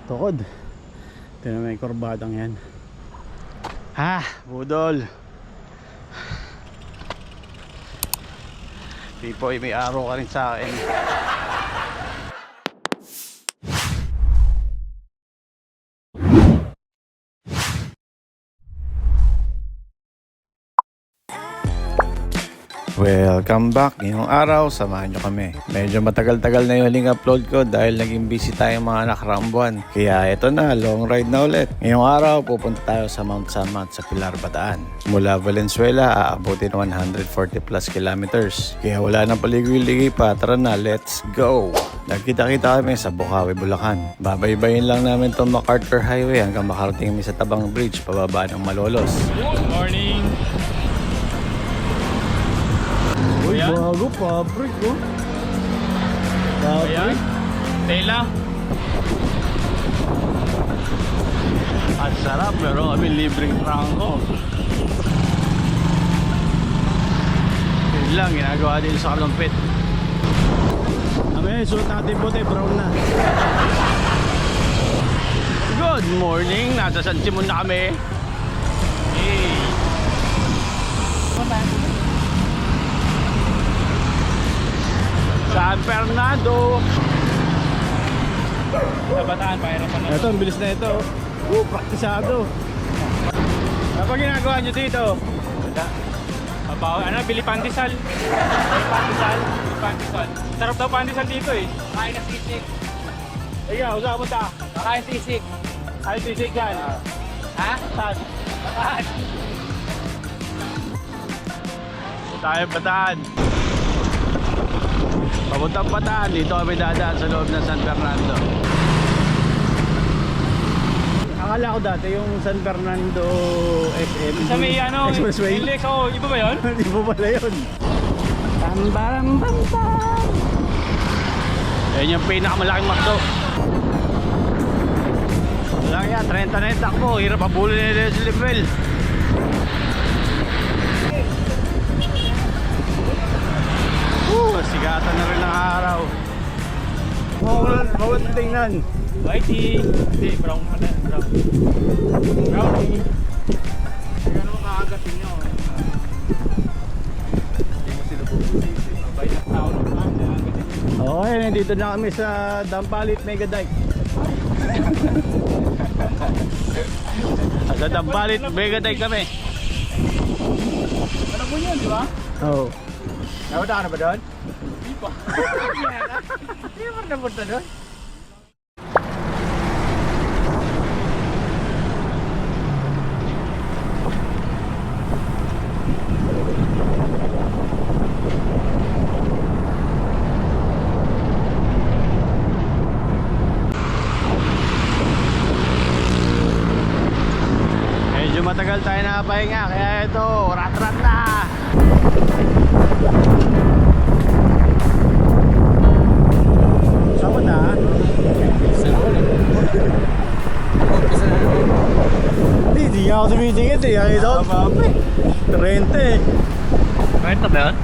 Tukod. Ito na may kurbadang yan. Budol. Pipoy, may araw ka rin sa akin. Welcome back. Ngayong araw, samahan nyo kami. Medyo matagal-tagal na yung huling upload ko dahil naging busy tayong mga nakaraang buwan. Kaya ito na, long ride na ulit. Ngayong araw, pupunta tayo sa Mount Samat sa Pilar, Bataan. Mula Valenzuela, aabutin 140 plus kilometers. Kaya wala nang paligoy-ligoy pa. Tara na, let's go! Nagkita-kita kami sa Bukawi, Bulacan. Babaybayin lang namin itong MacArthur Highway hanggang makarating kami sa Tabang Bridge, pababa ng Malolos. Good morning! Uy, bago, fabric, oh. Ayan, tela. Ang sarap, pero kami libreng trangko. Yun lang, ginagawa din sa kalumpit. Kami, suot natin puti, brown na. Good morning, nasa San Simon na kami. Hey. San Fernando. Sa Bataan, pahirapan na. Ito, ang bilis na ito. Praktisado. Ano pa ginagawa nyo dito? Ano, bili pandesal. Bili pandesal. Sarap daw pandesal dito eh. Kain na sisig. Ikaw, saan punta? Kain sisig. Ay, sisig yan. Ha? Saan? Bataan. Tayo Bataan. Papuntang Bataan, dito kami dadaan sa loob ng San Fernando. Akala ko dati yung San Fernando SM Sa may ano, Expressway. Inlex, iba ba yun? Hindi mo pala yun. Tam-baram-bam-bam. Ayan yung pinakamalaking makdo. Wala yan, 30 na yung takbo. Hirap abulin na yung level. Sigatan na rin ang araw. Bawat tingnan. Whitey. Hindi, brown pala. Brownie. Kaya naman kakagatin nyo. Hindi mo sila pupulitin. Mabay na tao naman. Okay, nandito na kami sa Dampalit Mega Dike. Sa Dampalit Mega Dike kami. Alam mo yun, di ba? Oo. Napunta ka na ba doon? Hindi pa. Hindi mo napunta doon? Medyo matagal tayo nakapahinga, kaya ito, rat-rat na! Saan ba na? Hindi nga ako sumisingit eh, ang ito. 30 Kwenta ba yun?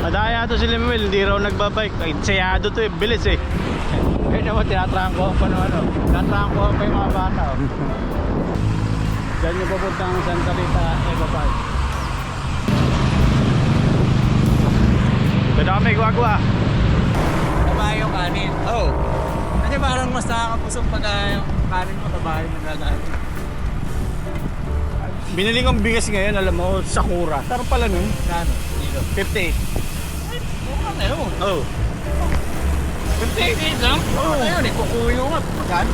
Madaya to si Lemuel, hindi raw nagbabike. Ay, sayado to eh, bilis eh. Ayun naman, tinatrangko pa ano. Tinatrangko pa yung mga bata. Diyan yung papunta ng Santa Rita Eco Park. Ito na kami, guwa-guwa. Tabahay yung kanin. Oo. Kasi parang mas nakakapusok pag yung kanin mo tabahay ng gagawin. Binili kong bigas ngayon, alam mo, Sakura. Sarap pala nun. Kano? Kilo. 50. Mura na yun. Oh. 58 lang? Oo. Ano yun eh, kukuyo nga. Magkano?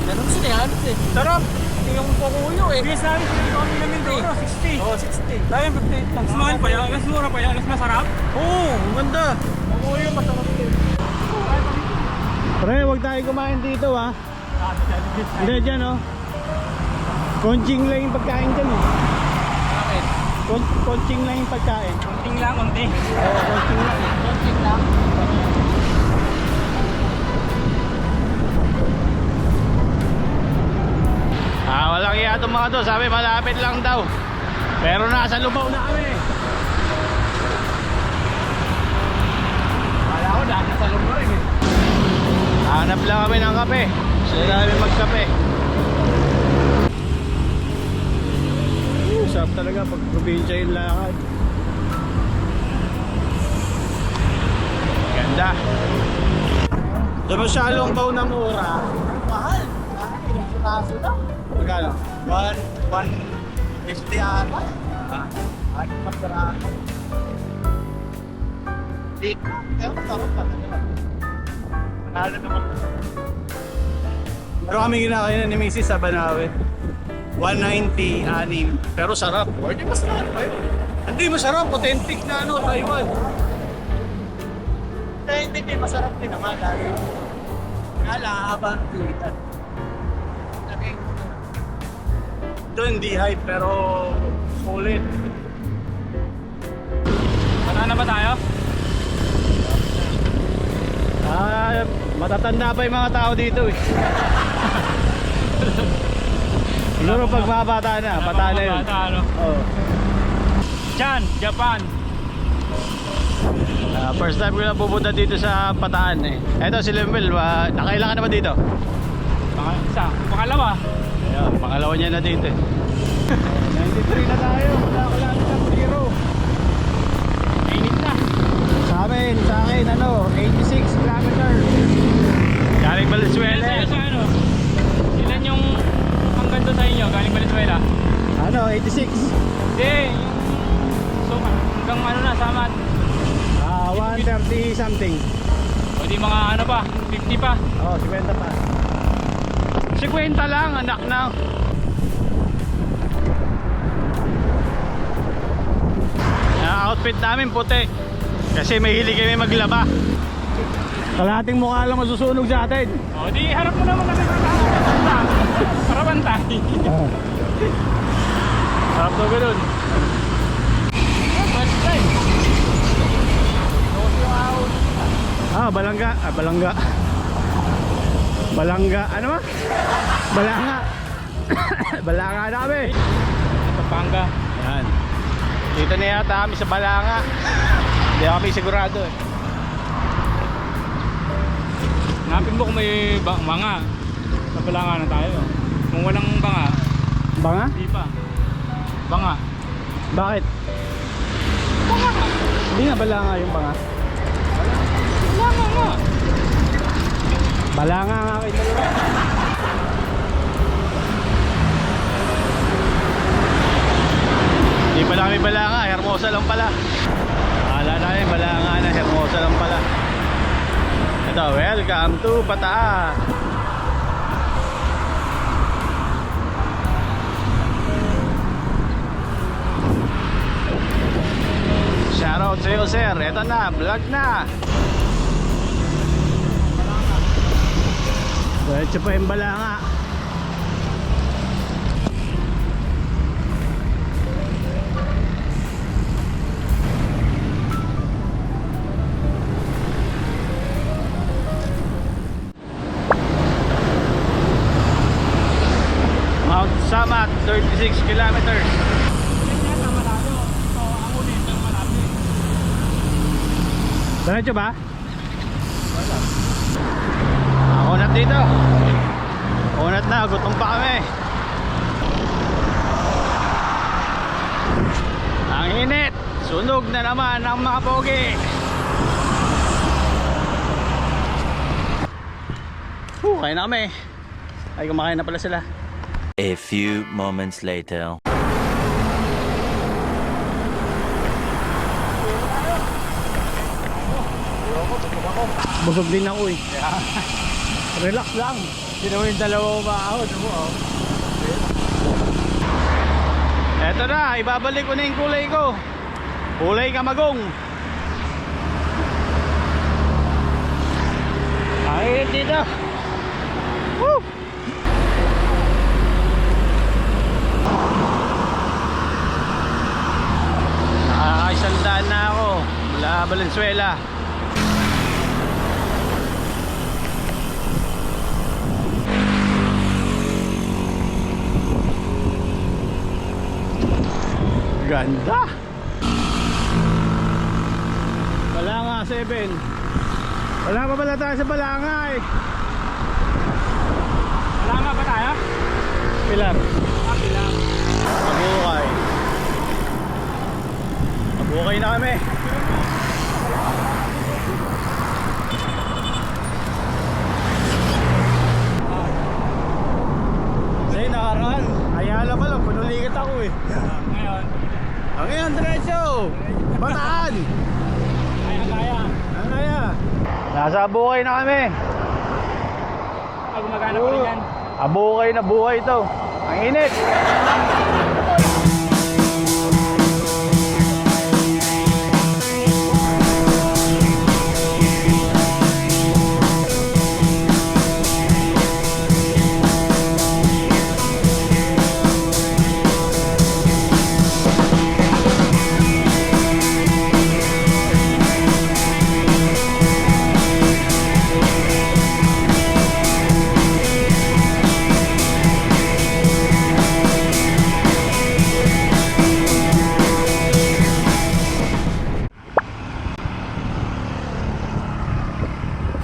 Ganun sila yan eh. Sarap! Yung kukuyo eh. Bigas namin, hindi ko kami namin dito. 60. Oo, 60. Tayo 58 lang. Mas mahal pa yan, mas mura pa yan, mas masarap. Oo, ang ganda. Kukuyo, masarap din. Pre, huwag tayo kumain dito ha. Hindi, dyan oh. Konching lang yung pagkain dyan eh. Bakit? Konching lang yung pagkain. Kunting lang, kunti. Oo, konching lang. Konting lang. Walang iya itong mga to. Sabi malapit lang daw. Pero nasa lubaw na kami. Kala ko dahil sa lugar eh. Hanap lang kami ng kape. Gusto namin magkape. Sarap talaga pag probinsya yung lakad. Ganda. Diba shalong baw na mura? Mahal. Kaso lang. Magkano? 150 ata. Ay, masarap. Dito. Pero masarap pa talaga. Manalo naman. Pero kami ginakain ni Mrs. sa Banawe. 190 anim. Pero sarap. Hindi masarap pa yun. Hindi masarap. Authentic na ano, Taiwan. Hindi, masarap din naman. Kala, habang tulitan. Ito hindi hype pero solid. Wala na ba tayo? Matatanda pa yung mga tao dito eh. Siguro pag mga bata na, bata na yun. Bata, ano? Oo. Chan, Japan. First time ko lang pupunta dito sa Bataan eh. Eto si Lemel, nakailan ka na ba dito? Isa. Pangalawa. Ayan, pangalawa niya na dito eh. 93 na tayo, wala ng zero. Mainit na. Sa akin, 86 kilometers. Galing Valenzuela. Ilan sa'yo sa ano? Ilan yung hanggang doon sa inyo? Galing Valenzuela? 86. Hindi, yung... So, hanggang ano na, Samat. 130 something. O di mga ano pa, 50 pa. Oh, 50 pa. 50 lang, anak na. Ang outfit namin puti. Kasi may hilig kami maglaba. Kalahating mukha lang masusunog sa atin. O di harap mo naman kami sa para bantay. Harap daw ganun. First time. Balangga. Balangga. Ano ba? Balanga. Balanga na kami. Pampanga. Yan. Dito na yata kami sa Balanga. Hindi kami sigurado eh. Hanapin mo kung may banga. Sa Balanga na tayo. Kung walang banga, Banga? di pa. Banga. Bakit? Hindi nga Balanga yung banga. Banga nga. Balanga nga kayo dalawa. Hindi pala kami Balanga, Hermosa lang pala. Akala namin Balanga na, Hermosa lang pala. Ito, welcome to Bataan. Shoutout sa'yo sir, ito na, vlog na. Diretso pa yung Balanga. Mount Samat, 36 kilometers. Diretso ba? Unat dito. Unat na, gutom pa kami. Ang init. Sunog na naman ang mga pogi. Kain na kami. Ay, kumakain na pala sila. A few moments later. Busog din ako eh. Relax lang. Hindi naman yung dalawa umahod mo. Eto na, ibabalik ko na yung kulay ko. Kulay kamagong. Ay, dito. Woo! Nakakaisandaan na ako mula Valenzuela. Ganda. Balanga 7. Wala pa pala tayo sa Balanga eh. Ha? Pilar. Pilar. Mabukay. Mabukay na kami. Kasi nakaraan, Ayala pa lang, punulikat ako eh. Ngayon, Ang ngayon, diretso! Bataan! kaya. Ang kaya. Nasa Bukay na kami. Gumagana pa rin yan. Abukay na buhay ito. Ang init.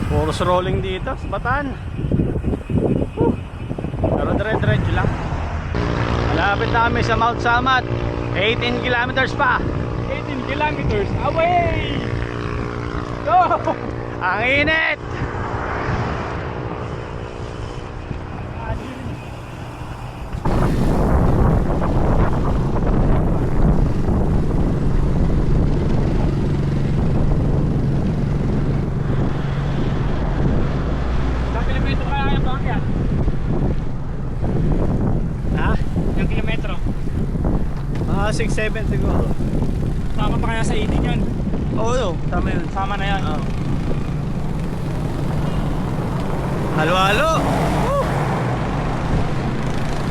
Puros rolling dito sa Bataan. Pero dire-diretso lang. Malapit na kami sa Mount Samat. 18 kilometers pa. 18 kilometers away! Go! Ang init! Ilang kilometro kaya yung bakyan? Ha? Ilang kilometro? Mga 6-7 siguro. Tama pa kaya sa 18 yun? Oo, tama yun. Sama na yan. Halo-halo!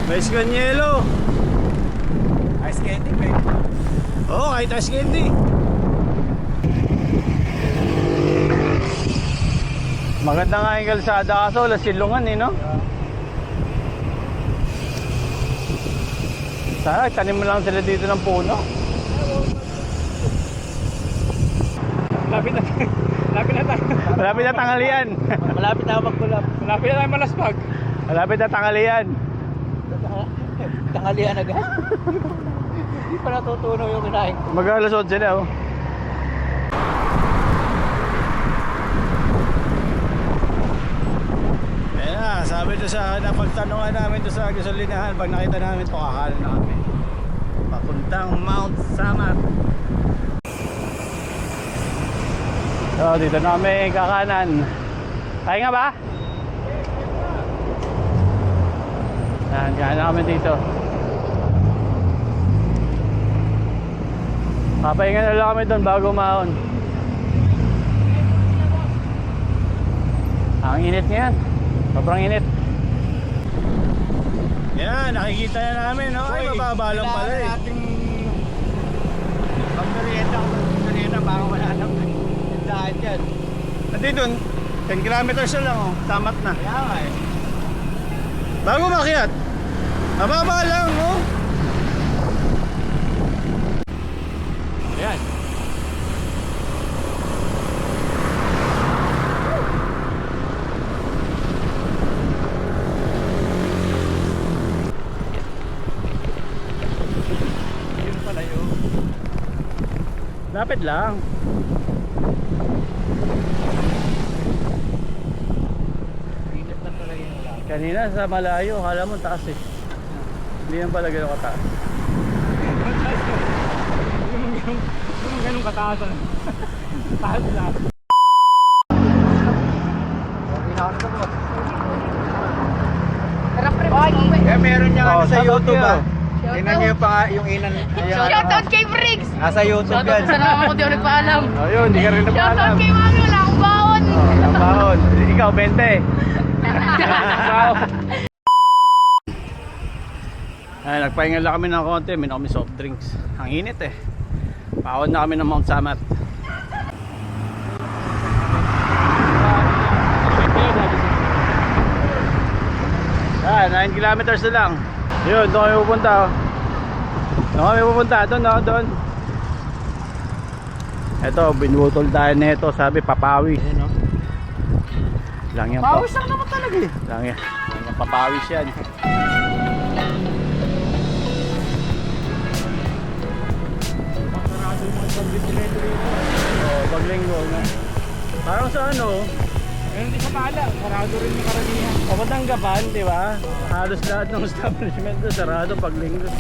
May skanyelo! Ice skating, eh. Oo, kahit ice candy. Maganda nga yung kalsada kaso wala silungan eh, no? Sana tanim mo lang sila dito ng puno. Lapit na tayo. Malapit na tanghalian. Malapit na ako magkulap. Malapit na tayo malaspag. Malapit na tanghalian. Tanghalian agad. Hindi pa natutunaw yung kinain ko. Mag-alas 11 na oh. Ayan na, sabi doon sa napagtanungan namin doon sa gasolinahan, pag nakita namin ito, kakalan na kami. Papuntang Mount Samat. So, dito na kami kakanan. Kaya nga ba? Yan, kaya na kami dito. Papahinga na lang kami doon bago mahon. Ang init ngayon. Sobrang init. Yan, nakikita na namin, no? Ay, mababa lang pala eh. Pagkarieta bago wala nang dahil yan. Nandito, 10 kilometers na lang, oh. Tamat na. Kaya nga eh. Bago makiat. Mababa lang, oh. Ayan. Yun pala yun. Lapit lang. Init na talaga yung wala. Kanina sa malayo, akala mo taas eh. Hindi yan pala gano'ng kataas. Yung ganun kataasan. Taas lang. Kaya meron niya Oh, sa shoutout YouTube niya. ah. Tingnan niyo pa yung inan. Shoutout kay Briggs! Nasa YouTube yan. Sana ako di ako nagpaalam. Oh, yun, hindi ka rin Shoutout napaalam. kay Mami, wala akong baon. Oh, ang baon. Ikaw, 20. Ay, nagpahinga lang kami ng konti, may kami soft drinks. Ang init eh. Pawon na kami ng Mount Samat. Ah, 9 kilometers na lang. Yun, doon kami pupunta. Oh. Doon kami pupunta, doon, oh, doon. Ito, binutol tayo nito, sabi papawi. Lang yan po. Pawis lang naman talaga eh. Lang yan. Papawis yan. Oo, paglinggo na. Parang sa ano, Hindi sa pala, sarado rin yung karamihan. Kapatanggapan, di ba? Halos lahat ng establishment doon sarado pag linggo.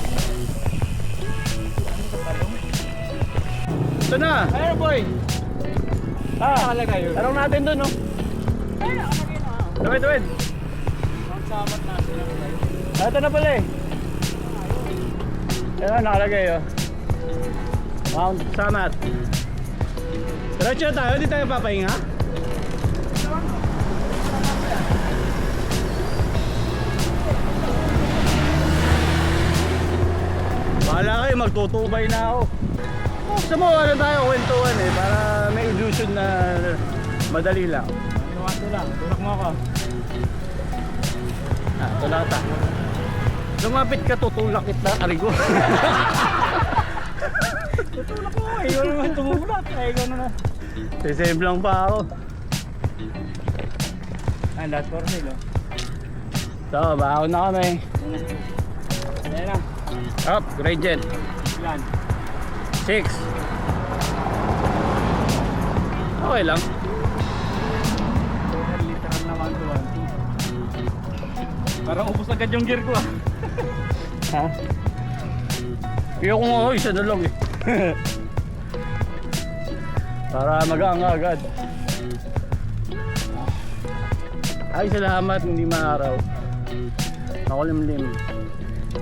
Ito na! Ayun boy! Nakalagay yun. Tanong natin doon, no? Tawid, tawid! Magsamat na sila. Ito na pala eh. Ayan, nakalagay oh. Mount Samat. Diretso na tayo, hindi tayo papahinga. Bahala kayo, magtutubay na ako. Gusto mo, ano tayo, kwentuhan eh, para may illusion na madali lang. Tuwato lang, tulak mo ako. Tulata. Lumapit ka, tutulak kita, arigo. Tutulak mo, ikaw naman tumulak. Ikaw na na. Sisave lang pa ako. Ah, last for me, no? So, baon na kami. Ayan na. Up, gradient. Ilan? 6. Okay lang. Literal naman to. Parang ubos agad yung gear ko ah. Ha? Iyo ko nga, isa na lang eh. Para magaan agad. Ay, salamat, hindi maaraw. Makulimlim.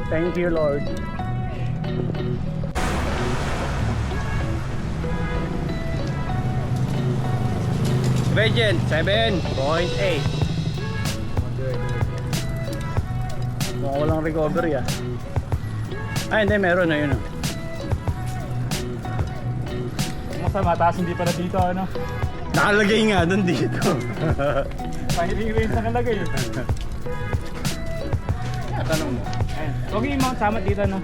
Thank you, Lord. Gradient 7.8. Mukhang walang recovery ah. Ay hindi, meron na yun ah. Masama, taas hindi pala dito ano. Nakalagay nga doon dito. Pahiling rin sa nalagay yun. Tanong mo. Ayan. Huwag yung mount samat dito no.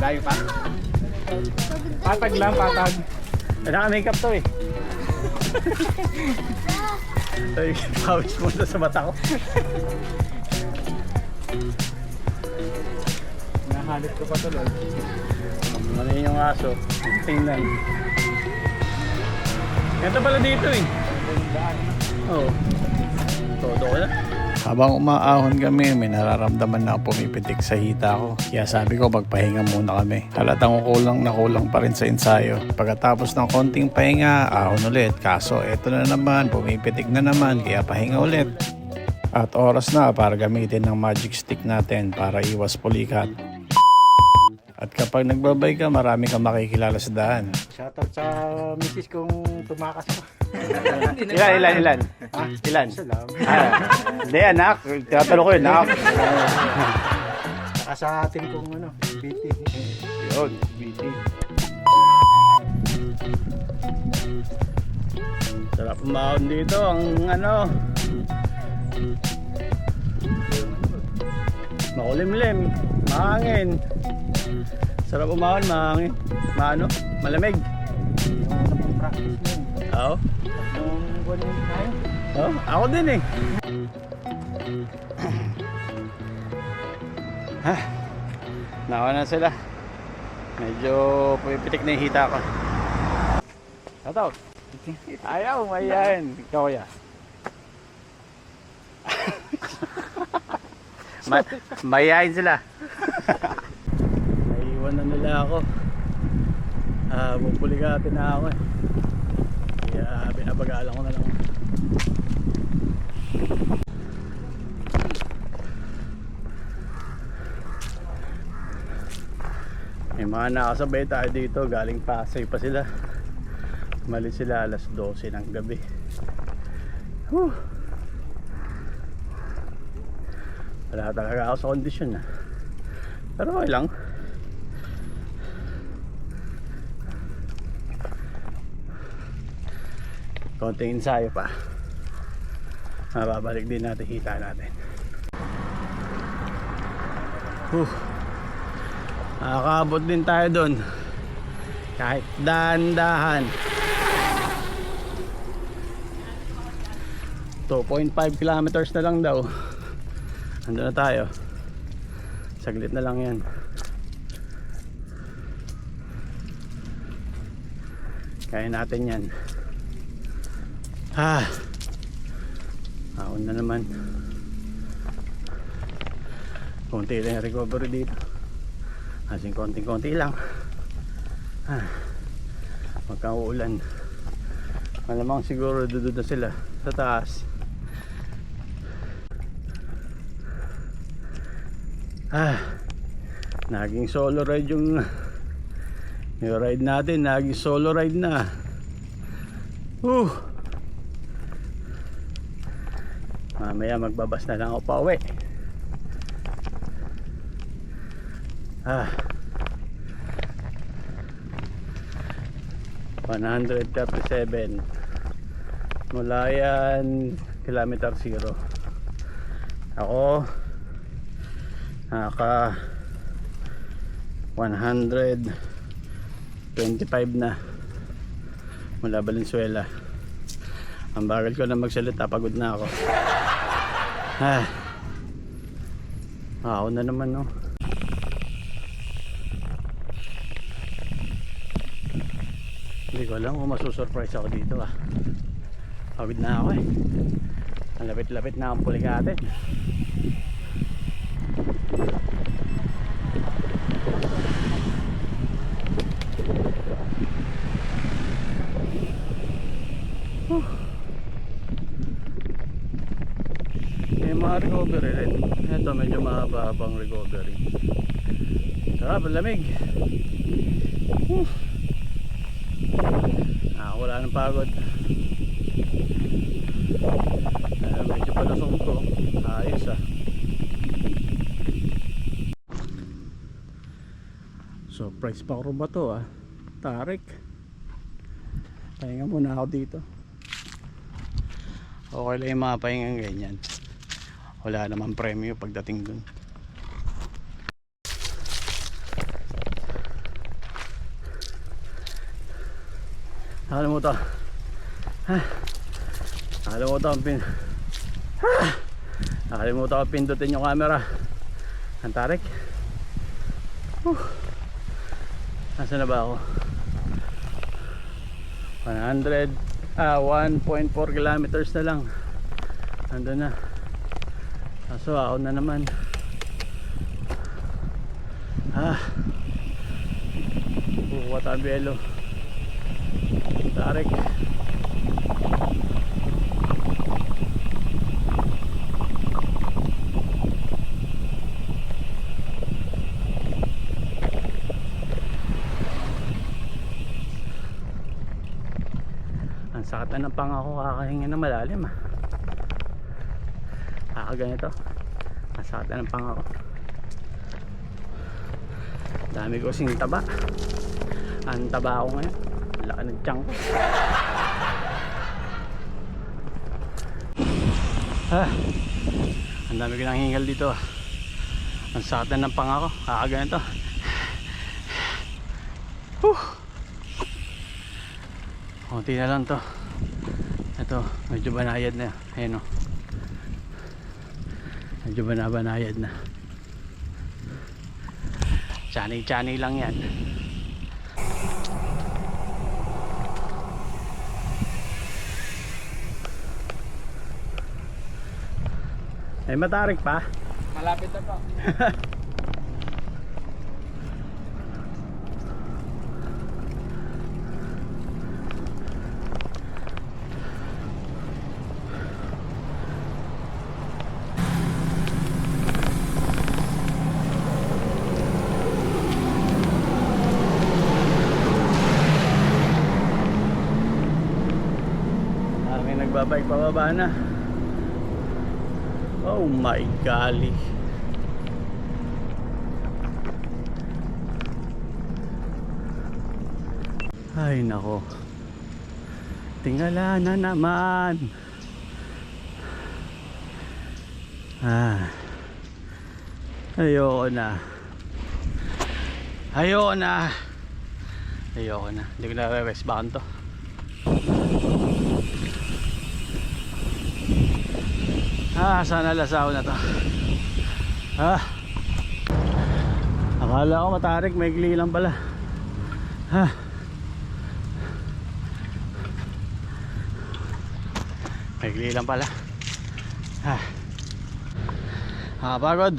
Layo pa? Patag lang, patag. Naka-makeup to eh. Ay, pawis muna sa mata ko. Nahalit ko pa tuloy. Ano yung aso? Tingnan. Ito pala dito eh. Oo. Todo ko na. Habang umaahon kami, may nararamdaman na pumipitik sa hita ko. Kaya sabi ko magpahinga muna kami. Halatang kulang na kulang pa rin sa ensayo. Pagkatapos ng konting pahinga, ahon ulit. Kaso eto na naman, pumipitik na naman, kaya pahinga ulit. At oras na para gamitin ng magic stick natin para iwas pulikat. At kapag nagbabay ka, marami kang makikilala sa daan. Shoutout sa misis kong tumakas mo. Ilan? Ha? Ilan? Hindi anak, tinatanong ko yun anak. Saka sa atin kong ano, BT. Yun, BT. Sarap umahon dito, ang ano, makulimlim, mahangin. Sarap umahon, mahangin. Malamig. Yung unang practice mo yun. Oo. Nung buwan yun tayo. Oh, ako din eh. Nawa na sila. Medyo pumipitik na yung hita ko. Shoutout. Ayaw, mayayain. Ikaw kaya. Mayayain sila. Naiwan na nila ako. Pupuligatin na ako eh. Kaya binabagalan ko na lang. May mga nakasabay tayo dito, galing Pasay pa sila. Malis sila alas 12 ng gabi. Wala talaga ako sa kondisyon na. Pero okay lang. Konting ensayo pa. Mababalik din natin, hita natin. Nakakaabot din tayo doon. Kahit dahan-dahan. 2.5 kilometers na lang daw. Andun na tayo. Saglit na lang yan. Kaya natin yan. Aon na naman. Konti lang yung recovery dito. Kasing konting-konti lang. Magkauulan. Malamang siguro dudod na sila sa taas. Naging solo ride yung ride natin. Naging solo ride na. Mamaya magbabas na lang ako pa uwi. 137 mula yan kilometer 0. Ako naka 125 na mula Valenzuela. Ang bagal ko na magsalita, pagod na ako. Ako na naman, no. Hindi ko alam kung masusurprise ako dito, Pagod na ako, Ang lapit-lapit na ang Puligated. May mga recovery rin. Ito medyo mahaba-habang recovery. Sarap, lamig. Wala nang pagod. Medyo palasong ko. Ayos, Surprise pa ko ba to, Tarik. Pahinga muna ako dito. Okay lang yung mga pahingang ganyan. Wala naman premyo pagdating dun. Nakalimutan. Nakalimutan ko pindutin yung camera. Ang tarik. Nasaan na ba ako? 1.4 kilometers na lang. Nandun na. Kaso ako na naman. Watabelo. Tarik. Ang sakit na ng pangako, kakahinga na malalim, Kakaganito. Ang sakit na ng pangako. Dami ko sing taba. Ang taba ako ngayon. Laki ng tiyan ko. Ang dami ko nang hingal dito, Ang sakit na ng pangako, kakaganito. Konti na lang to. Ito, medyo banayad na. Ayan, medyo banayad na. Chani lang yan. Ay, matarik pa? Malapit na po. May nagbabike pababa na. Oh my golly. Ay nako. Tingala na naman. Ayoko na. Hindi ko na rest bakan to. Sana lasaw na to. Akala ko matarik, maigli lang pala. Maigli lang pala. Nakapagod.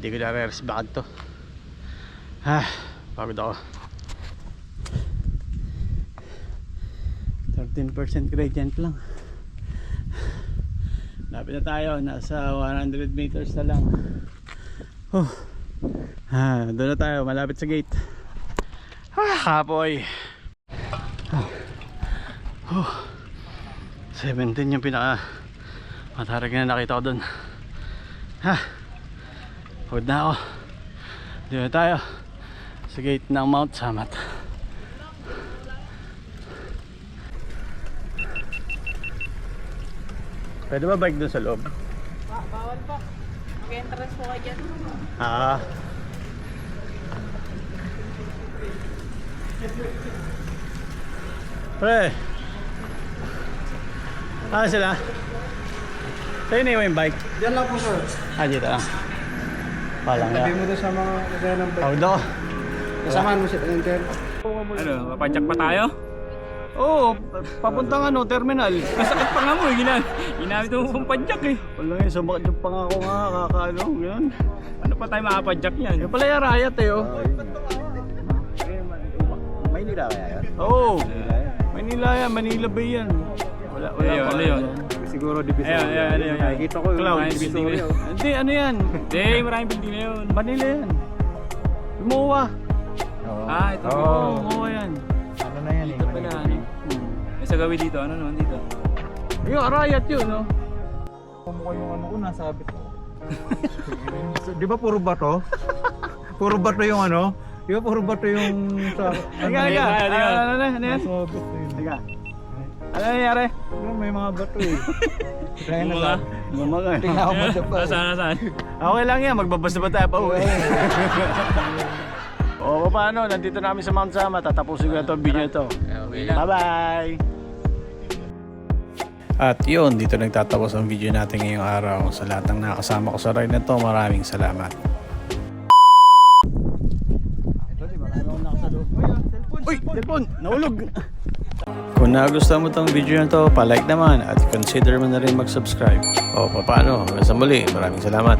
Hindi ko na-reverse bakit to. Pagod ako. 13% gradient lang. Lapit na tayo, nasa 100 meters na lang. Doon na tayo, malapit sa gate. Kapoy. 17 yung pinaka matarik na nakita ko doon. Pagod na ako. Doon na tayo sa gate ng Mount Samat. Pwede ba bike doon sa loob? Bawal po. Mag-entrance po kayo dyan. Pre, sila? Sa'yo na yung bike? Diyan lang po sir. Dito lang. Palang Sabi mo doon sa mga kagaya ng bike. Pagod ako. Kasamahan mo si Enter. Ano, mapadyak pa tayo? Oo, papuntang terminal. Masakit pa nga mo eh, ginamit mo pang padyak eh. Wala nga, sumakit yung pangako nga, kakaano, gano'n. Ano pa tayo makapadyak yan? Yung pala yung riot Maynila kaya yan? Oo, Manila yan, Manila Bay yan. Wala Ayun, pa. ano yun? Siguro division. Ayun, ano yun? Nakikita ko yung Cloud, mga building na divisoryo. yun. Hindi, ano yan? Hindi, maraming building na yun. Manila yan. Lumuwa. Ito. Oo, lumuwa yan. Ano na yan eh? Ito pala, ano? May sa gawin dito, ano naman dito? Yung riot yun, no? Kumukha yung ano ko, nasabit ko. Di ba puro bato? Puro bato yung ano? Di ba puro bato yung sa... Higa. Ano yan? Nasabit na yun. Higa. Ano nangyari? May mga bato eh. Kaya na Mga? Lumaga. Tingnan ako bato pa. Nasaan? Okay lang yan, magbabas na ba tayo pa uwi? O paano, nandito namin sa Mount Sama, tatapusin ko na itong video ito. Bye bye! At yun, dito nagtatapos ang video natin ngayong araw. Sa lahat ng nakasama ko sa ride na to, maraming salamat. Uy! Telepon! Nahulog! Kung nagustuhan mo tong video na to, palike naman at consider mo na rin mag-subscribe. O paano, hanggang sa muli, maraming salamat.